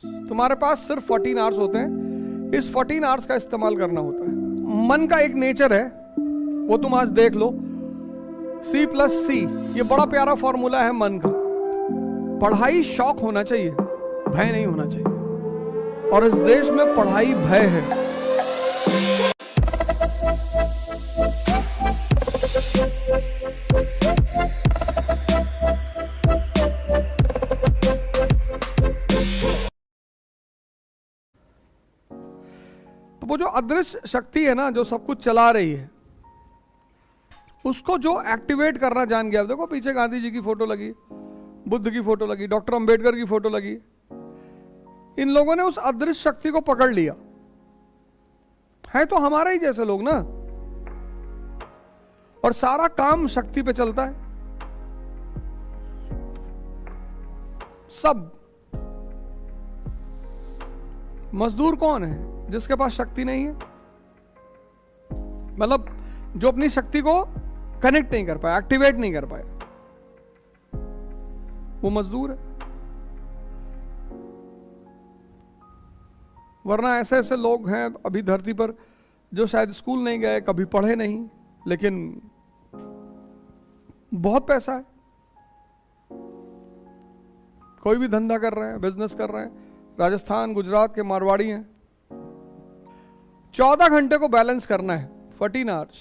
तुम्हारे पास सिर्फ 14 आवर्स होते हैं। इस 14 आवर्स का इस्तेमाल करना होता है। मन का एक नेचर है, वो तुम आज देख लो। C+C, ये बड़ा प्यारा फॉर्मूला है मन का। पढ़ाई शौक होना चाहिए, भय नहीं होना चाहिए। और इस देश में पढ़ाई भय है। तो वो जो अदृश्य शक्ति है ना, जो सब कुछ चला रही है, उसको जो एक्टिवेट करना जान गया। देखो पीछे गांधी जी की फोटो लगी, बुद्ध की फोटो लगी, डॉक्टर अंबेडकर की फोटो लगी। इन लोगों ने उस अदृश्य शक्ति को पकड़ लिया। है तो हमारा ही जैसे लोग ना, और सारा काम शक्ति पे चलता है। सब मजदूर कौन है? जिसके पास शक्ति नहीं है, मतलब जो अपनी शक्ति को कनेक्ट नहीं कर पाया, एक्टिवेट नहीं कर पाया, वो मजदूर है। वरना ऐसे ऐसे लोग हैं अभी धरती पर जो शायद स्कूल नहीं गए, कभी पढ़े नहीं, लेकिन बहुत पैसा है। कोई भी धंधा कर रहे हैं, बिजनेस कर रहे हैं। राजस्थान, गुजरात के मारवाड़ी हैं। 14 घंटे को बैलेंस करना है, 14 आवर्स।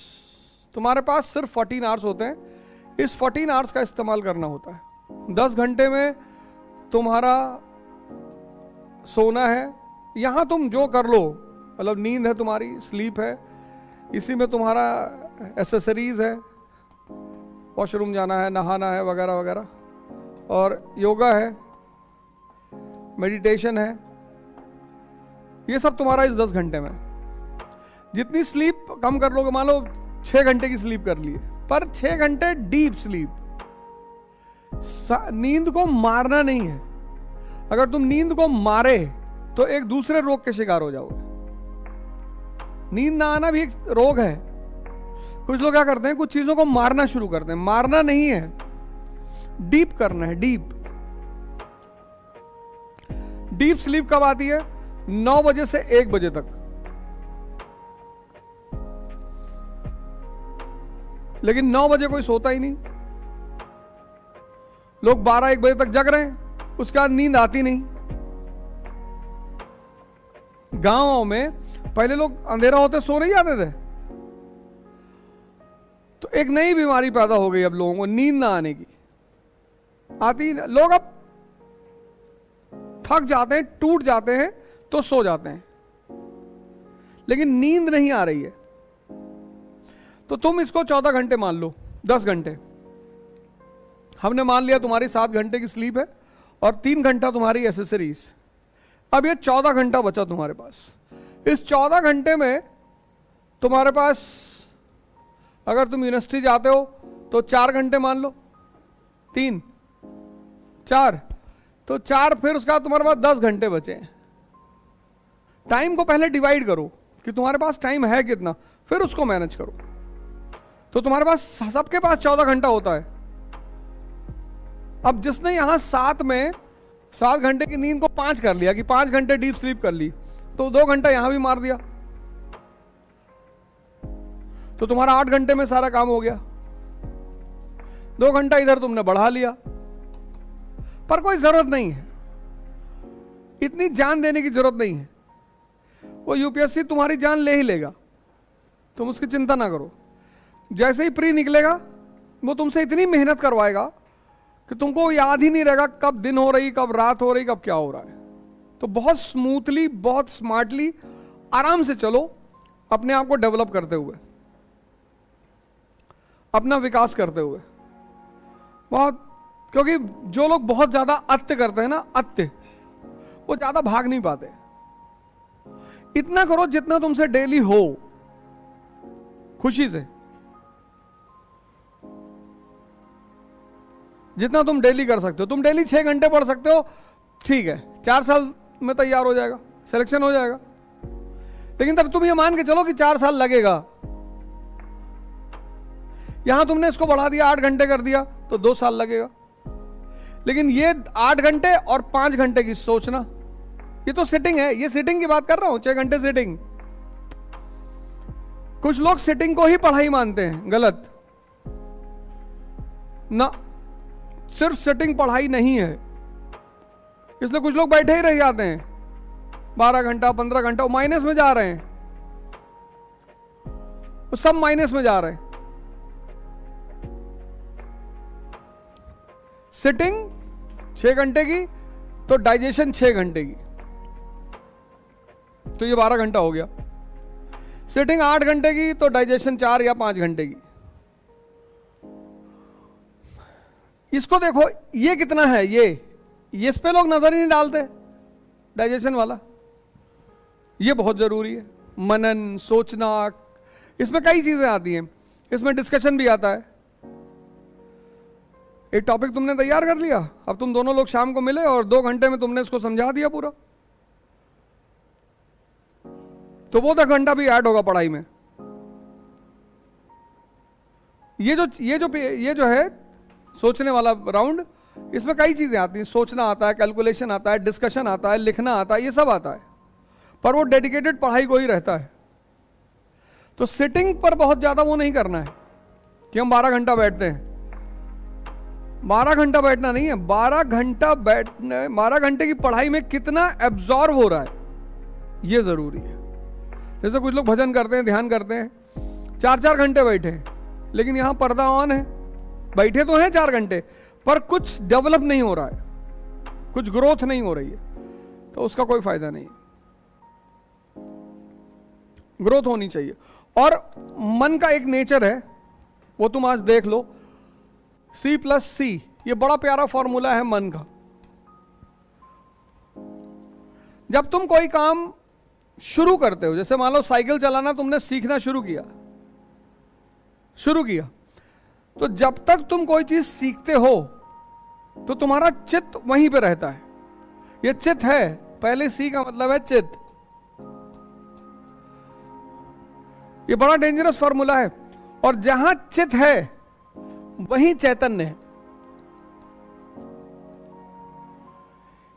तुम्हारे पास सिर्फ 14 आवर्स होते हैं। इस 14 आवर्स का इस्तेमाल करना होता है। 10 घंटे में तुम्हारा सोना है। यहां तुम जो कर लो, मतलब नींद है तुम्हारी, स्लीप है, इसी में तुम्हारा एसेसरीज है, वॉशरूम जाना है, नहाना है, वगैरह वगैरह, और योगा है, मेडिटेशन है। ये सब तुम्हारा इस 10 घंटे में। जितनी स्लीप कम कर लोगे, मान लो 6 घंटे की स्लीप कर लिए, पर 6 घंटे डीप स्लीप। नींद को मारना नहीं है। अगर तुम नींद को मारे तो एक दूसरे रोग के शिकार हो जाओगे। नींद ना आना भी एक रोग है। कुछ लोग क्या करते हैं, कुछ चीजों को मारना शुरू करते हैं। मारना नहीं है, डीप करना है। डीप डीप स्लीप कब आती है? 9 बजे से 1 बजे तक। लेकिन 9 बजे कोई सोता ही नहीं। लोग 12-1 बजे तक जग रहे हैं, उसके बाद नींद आती नहीं। गांवों में पहले लोग अंधेरा होते सो नहीं जाते थे, तो एक नई बीमारी पैदा हो गई अब लोगों को, नींद ना आने की। आती लोग अब थक जाते हैं, टूट जाते हैं, तो सो जाते हैं, लेकिन नींद नहीं आ रही है। तो तुम इसको 14 घंटे मान लो, 10 घंटे हमने मान लिया। तुम्हारी 7 घंटे की स्लीप है और 3 घंटा तुम्हारी एसेसरीज। अब ये 14 घंटा बचा तुम्हारे पास। इस 14 घंटे में तुम्हारे पास, अगर तुम यूनिवर्सिटी जाते हो तो 4 घंटे मान लो, 3, 4, तो 4, फिर उसका तुम्हारे पास 10 घंटे बचे हैं। टाइम को पहले डिवाइड करो कि तुम्हारे पास टाइम है कितना, फिर उसको मैनेज करो। तो तुम्हारे पास, सबके पास 14 घंटा होता है। अब जिसने यहां 7 घंटे की नींद को 5 कर लिया, कि 5 घंटे डीप स्लीप कर ली, तो 2 घंटा यहां भी मार दिया, तो तुम्हारा 8 घंटे में सारा काम हो गया। 2 घंटा इधर तुमने बढ़ा लिया, पर कोई जरूरत नहीं है, इतनी जान देने की जरूरत नहीं है। वो यूपीएससी तुम्हारी जान ले ही लेगा, तुम उसकी चिंता ना करो। जैसे ही प्री निकलेगा, वो तुमसे इतनी मेहनत करवाएगा कि तुमको याद ही नहीं रहेगा कब दिन हो रही, कब रात हो रही, कब क्या हो रहा है। तो बहुत स्मूथली, बहुत स्मार्टली, आराम से चलो, अपने आप को डेवलप करते हुए, अपना विकास करते हुए। बहुत, क्योंकि जो लोग बहुत ज्यादा अत्य करते हैं ना, अत्य, वो ज्यादा भाग नहीं पाते। इतना करो जितना तुमसे डेली हो, खुशी से, जितना तुम डेली कर सकते हो। तुम डेली 6 घंटे पढ़ सकते हो, ठीक है, 4 साल में तैयार हो जाएगा, सिलेक्शन हो जाएगा। लेकिन तब तुम ये मान के चलो कि 4 साल लगेगा। यहां तुमने इसको बढ़ा दिया, 8 घंटे कर दिया, तो 2 साल लगेगा। लेकिन ये 8 घंटे और 5 घंटे की सोचना, ये तो सिटिंग है, ये सिटिंग की बात कर रहा हूं, 6 घंटे सिटिंग। कुछ लोग सिटिंग को ही पढ़ाई मानते हैं, गलत ना, सिर्फ सिटिंग पढ़ाई नहीं है। इसलिए कुछ लोग बैठे ही रह जाते हैं 12 घंटा 15 घंटा, वो माइनस में जा रहे हैं, वो सब माइनस में जा रहे हैं। सिटिंग 6 घंटे की तो डाइजेशन 6 घंटे की, तो ये 12 घंटा हो गया। सिटिंग 8 घंटे की तो डाइजेशन 4 या 5 घंटे की। इसको देखो ये कितना है, ये इस पे लोग नजर ही नहीं डालते, डाइजेशन वाला। ये बहुत जरूरी है, मनन, सोचना, इसमें कई चीजें आती हैं, इसमें डिस्कशन भी आता है। एक टॉपिक तुमने तैयार कर लिया, अब तुम दोनों लोग शाम को मिले और 2 घंटे में तुमने इसको समझा दिया पूरा, तो वो 10 घंटा भी ऐड होगा पढ़ाई में। ये जो है सोचने वाला राउंड, इसमें कई चीजें आती हैं, सोचना आता है, कैलकुलेशन आता है, डिस्कशन आता है, लिखना आता है, ये सब आता है, पर वो डेडिकेटेड पढ़ाई को ही रहता है। तो सिटिंग पर बहुत ज्यादा वो नहीं करना है कि हम 12 घंटा बैठते हैं। 12 घंटा बैठना नहीं है, 12 घंटा बैठने, 12 घंटे की पढ़ाई में कितना एब्जॉर्ब हो रहा है, ये जरूरी है। जैसे कुछ लोग भजन करते हैं, ध्यान करते हैं, 4-4 घंटे बैठे हैं, लेकिन यहां पर्दा ऑन है, बैठे तो हैं 4 घंटे, पर कुछ डेवलप नहीं हो रहा है, कुछ ग्रोथ नहीं हो रही है, तो उसका कोई फायदा नहीं है। ग्रोथ होनी चाहिए। और मन का एक नेचर है, वो तुम आज देख लो, C+C, ये बड़ा प्यारा फॉर्मूला है मन का। जब तुम कोई काम शुरू करते हो, जैसे मान लो साइकिल चलाना तुमने सीखना शुरू किया, तो जब तक तुम कोई चीज सीखते हो तो तुम्हारा चित्त वहीं पे रहता है। ये चित्त है, पहले सी का मतलब है चित्त। ये बड़ा डेंजरस फॉर्मूला है, और जहां चित्त है वहीं चैतन्य है।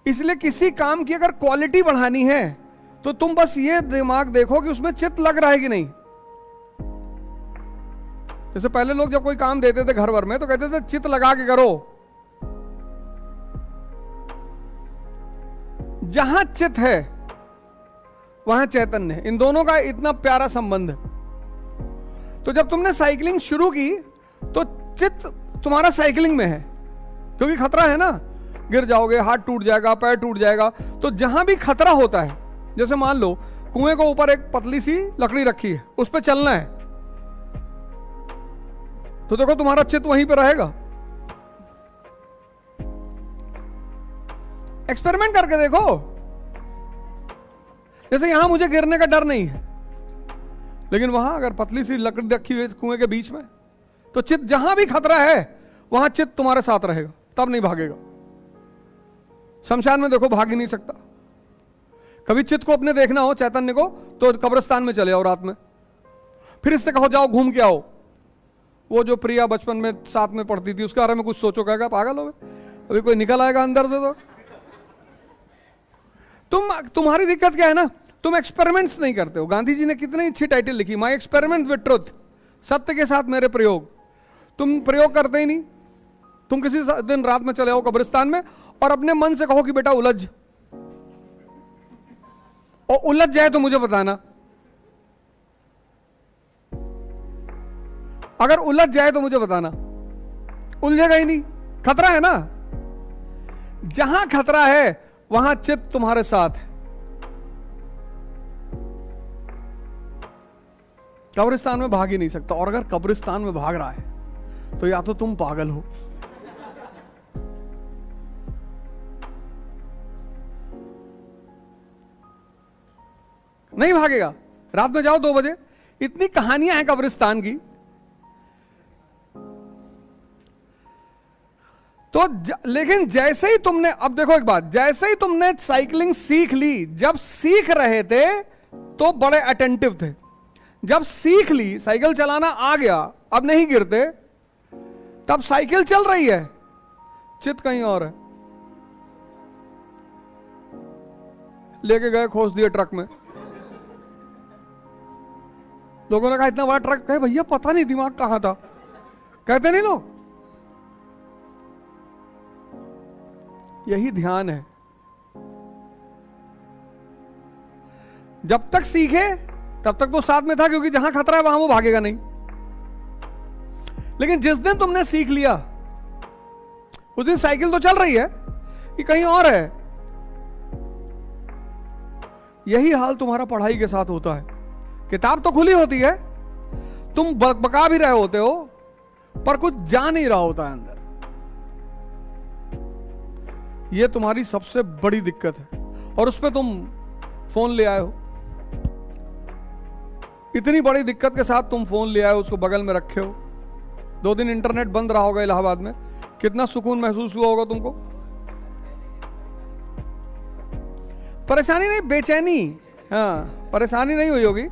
इसलिए किसी काम की अगर क्वालिटी बढ़ानी है तो तुम बस ये दिमाग देखो कि उसमें चित्त लग रहा है कि नहीं। जैसे पहले लोग जब कोई काम देते थे घर भर में तो कहते थे चित्त लगा के करो। जहां चित्त है वहां चैतन्य है। इन दोनों का इतना प्यारा संबंध है। तो जब तुमने साइकिलिंग शुरू की तो चित्त तुम्हारा साइकिलिंग में है, क्योंकि खतरा है ना, गिर जाओगे, हाथ टूट जाएगा, पैर टूट जाएगा। तो जहां भी खतरा होता है, जैसे मान लो कुएं को ऊपर एक पतली सी लकड़ी रखी है, उस पर चलना है, तो देखो तुम्हारा चित्त वहीं पर रहेगा। एक्सपेरिमेंट करके देखो। जैसे यहां मुझे गिरने का डर नहीं है, लेकिन वहां अगर पतली सी लकड़ी रखी हुई है कुएं के बीच में, तो चित्त जहां भी खतरा है वहां चित्त तुम्हारे साथ रहेगा, तब नहीं भागेगा। शमशान में देखो भाग ही नहीं सकता। कभी चित्त को अपने देखना हो, चैतन्य को, तो कब्रिस्तान में चले आओ रात में, फिर इससे कहो जाओ घूम के आओ। वो जो प्रिया बचपन में साथ में पढ़ती थी उसके बारे में कुछ सोचो, कहेगा पागल हो गए, अभी कोई निकल आएगा अंदर से। तो तुम्हारी दिक्कत क्या है ना, तुम एक्सपेरिमेंट्स नहीं करते हो। गांधी जी ने कितनी अच्छी टाइटल लिखी, माय एक्सपेरिमेंट विद ट्रुथ, सत्य के साथ मेरे प्रयोग। तुम प्रयोग करते ही नहीं। तुम किसी दिन रात में चले आओ कब्रिस्तान में और अपने मन से कहो कि बेटा उलझ, और उलझ जाए तो मुझे बताना। अगर उलझ जाए तो मुझे बताना। उलझेगा ही नहीं, खतरा है ना। जहां खतरा है वहां चित्त तुम्हारे साथ है। कब्रिस्तान में भाग ही नहीं सकता, और अगर कब्रिस्तान में भाग रहा है तो या तो तुम पागल हो, नहीं भागेगा। रात में जाओ 2 बजे, इतनी कहानियां हैं कब्रिस्तान की। तो लेकिन जैसे ही तुमने, अब देखो एक बात, जैसे ही तुमने साइकिलिंग सीख ली, जब सीख रहे थे तो बड़े अटेंटिव थे, जब सीख ली, साइकिल चलाना आ गया, अब नहीं गिरते, तब साइकिल चल रही है, चित्त कहीं और है। लेके गए, खोस दिए ट्रक में। लोगों ने कहा इतना बड़ा ट्रक, कहे भैया पता नहीं दिमाग कहां था, कहते नहीं लोग। यही ध्यान है। जब तक सीखे तब तक तो साथ में था, क्योंकि जहां खतरा है वहां वो भागेगा नहीं। लेकिन जिस दिन तुमने सीख लिया उस दिन साइकिल तो चल रही है कि कहीं और है। यही हाल तुम्हारा पढ़ाई के साथ होता है। किताब तो खुली होती है, तुम बका भी रहे होते हो, पर कुछ जा नहीं रहा होता है अंदर। यह तुम्हारी सबसे बड़ी दिक्कत है। और उस पर तुम फोन ले आए हो, इतनी बड़ी दिक्कत के साथ तुम फोन ले आए हो, उसको बगल में रखे हो। 2 दिन इंटरनेट बंद रहा होगा इलाहाबाद में, कितना सुकून महसूस हुआ होगा तुमको। परेशानी नहीं, बेचैनी। हाँ, परेशानी नहीं हुई होगी।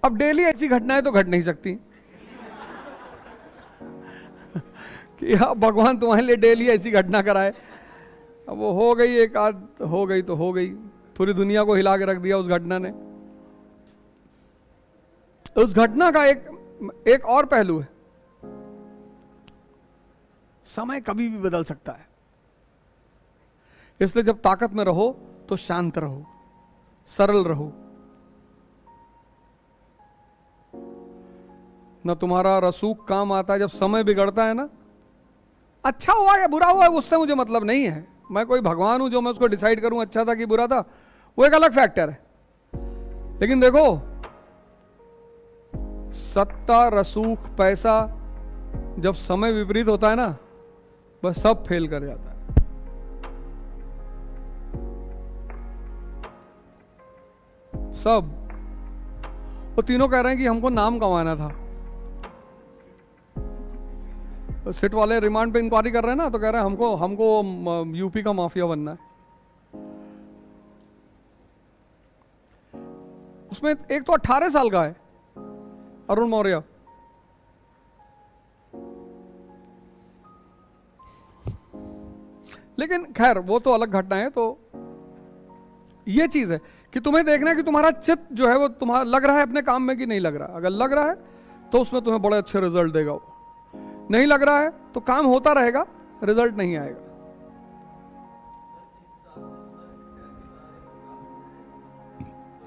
अब डेली ऐसी घटनाएं तो घट नहीं सकती कि अब भगवान तुम्हारे लिए डेली ऐसी घटना कराए। अब वो हो गई, एक आध हो गई तो हो गई, पूरी दुनिया को हिला के रख दिया उस घटना ने। उस घटना का एक और पहलू है, समय कभी भी बदल सकता है। इसलिए जब ताकत में रहो तो शांत रहो, सरल रहो। ना तुम्हारा रसूख काम आता है जब समय बिगड़ता है ना। अच्छा हुआ या बुरा हुआ उससे मुझे मतलब नहीं है, मैं कोई भगवान हूं जो मैं उसको डिसाइड करूं अच्छा था कि बुरा था, वो एक अलग फैक्टर है। लेकिन देखो, सत्ता, रसूख, पैसा, जब समय विपरीत होता है ना, बस सब फेल कर जाता है। सब। वो तीनों कह रहे हैं कि हमको नाम कमाना था। सिट वाले रिमांड पे इंक्वायरी कर रहे हैं ना, तो कह रहे हैं हमको यूपी का माफिया बनना है। उसमें एक तो 18 साल का है, अरुण मौर्य। लेकिन खैर वो तो अलग घटना है। तो ये चीज है कि तुम्हें देखना है कि तुम्हारा चित्त जो है वो तुम्हारा लग रहा है अपने काम में कि नहीं लग रहा। अगर लग रहा है तो उसमें तुम्हें बड़े अच्छे रिजल्ट देगा। वो नहीं लग रहा है तो काम होता रहेगा, रिजल्ट नहीं आएगा।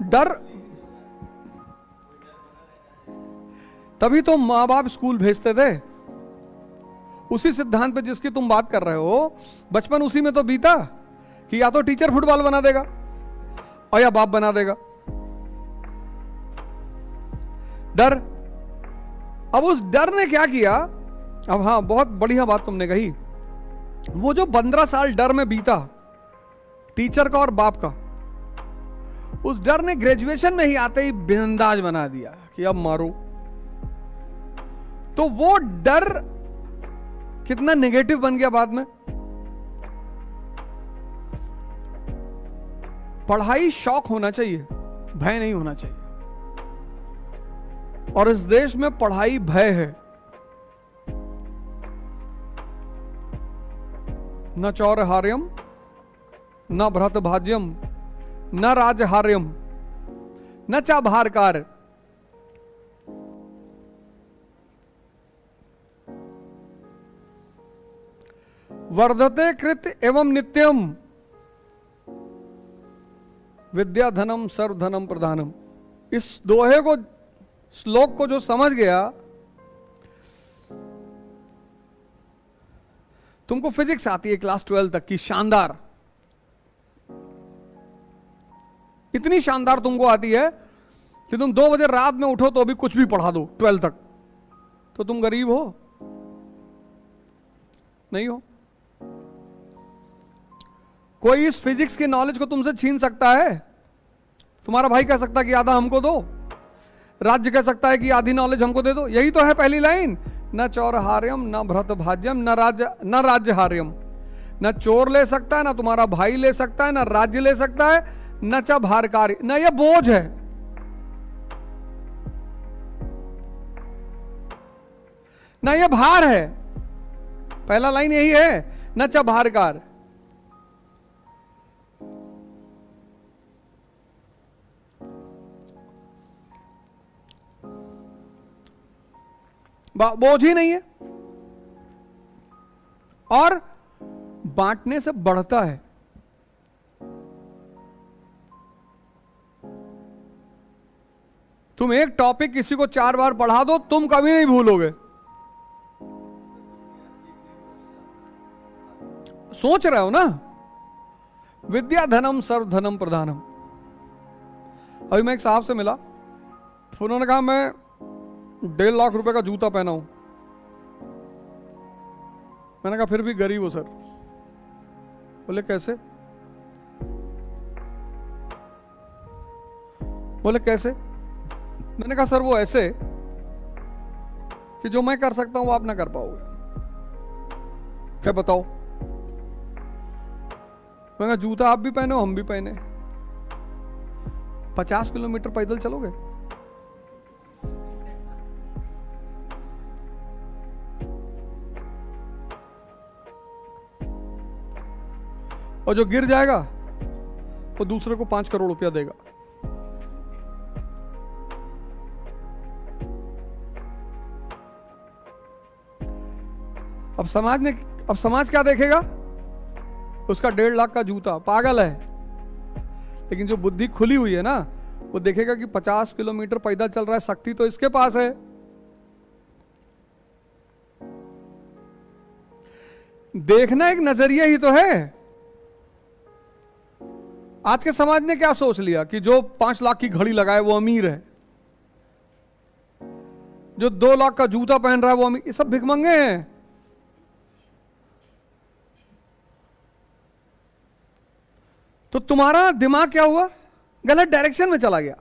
डर, तभी तो मां बाप स्कूल भेजते थे, उसी सिद्धांत पे जिसकी तुम बात कर रहे हो। बचपन उसी में तो बीता कि या तो टीचर फुटबॉल बना देगा और या बाप बना देगा। डर। अब उस डर ने क्या किया, अब हाँ बहुत बढ़िया बात तुमने कही। वो जो 15 साल डर में बीता टीचर का और बाप का, उस डर ने ग्रेजुएशन में ही आते ही बेअंदाज बना दिया कि अब मारो। तो वो डर कितना नेगेटिव बन गया बाद में। पढ़ाई शौक होना चाहिए, भय नहीं होना चाहिए। और इस देश में पढ़ाई भय है। न चौरहार्यम न भ्रत भाज्यम न राजहार्यम न चा भारकार। वर्धते कृत एवं नित्यम विद्या धनम सर्व धनम प्रधानम। इस दोहे को, श्लोक को जो समझ गया, तुमको फिजिक्स आती है क्लास 12 तक की, शानदार, इतनी शानदार तुमको आती है कि तुम 2 बजे रात में उठो तो अभी कुछ भी पढ़ा दो 12 तक, तो तुम गरीब हो नहीं हो। कोई इस फिजिक्स के नॉलेज को तुमसे छीन सकता है? तुम्हारा भाई कह सकता है कि आधा हमको दो, राज्य कह सकता है कि आधी नॉलेज हमको दे दो। यही तो है पहली लाइन, न चौरहार्यम न भ्रत भाज्यम न राज्यहार्यम। न चोर ले सकता है, न तुम्हारा भाई ले सकता है, न राज्य ले सकता है, न च भारकारी, न यह बोझ है। न यह भार है। पहला लाइन यही है, न च भारकार। बोझ ही नहीं है, और बांटने से बढ़ता है। तुम एक टॉपिक किसी को 4 बार पढ़ा दो, तुम कभी नहीं भूलोगे। सोच रहे हो ना, विद्या धनम सर्व धनम प्रधानम। अभी मैं एक साहब से मिला, उन्होंने कहा मैं 1.5 लाख रुपए का जूता पहना हूं। मैंने कहा फिर भी गरीब हो सर। बोले कैसे? बोले कैसे? मैंने कहा सर वो ऐसे कि जो मैं कर सकता हूं वो आप ना कर पाओगे। क्या बताओ? मैंने कहा जूता आप भी पहने हो, हम भी पहने। 50 किलोमीटर पैदल चलोगे? और जो गिर जाएगा वो दूसरे को 5 करोड़ रुपया देगा। अब समाज क्या देखेगा? उसका 1.5 लाख का जूता, पागल है। लेकिन जो बुद्धि खुली हुई है ना, वो देखेगा कि 50 किलोमीटर पैदल चल रहा है, शक्ति तो इसके पास है। देखना एक नजरिया ही तो है। आज के समाज ने क्या सोच लिया कि जो 5 लाख की घड़ी लगाए वो अमीर है, जो 2 लाख का जूता पहन रहा है वो अमीर। ये सब भिखमंगे हैं। तो तुम्हारा दिमाग क्या हुआ? गलत डायरेक्शन में चला गया।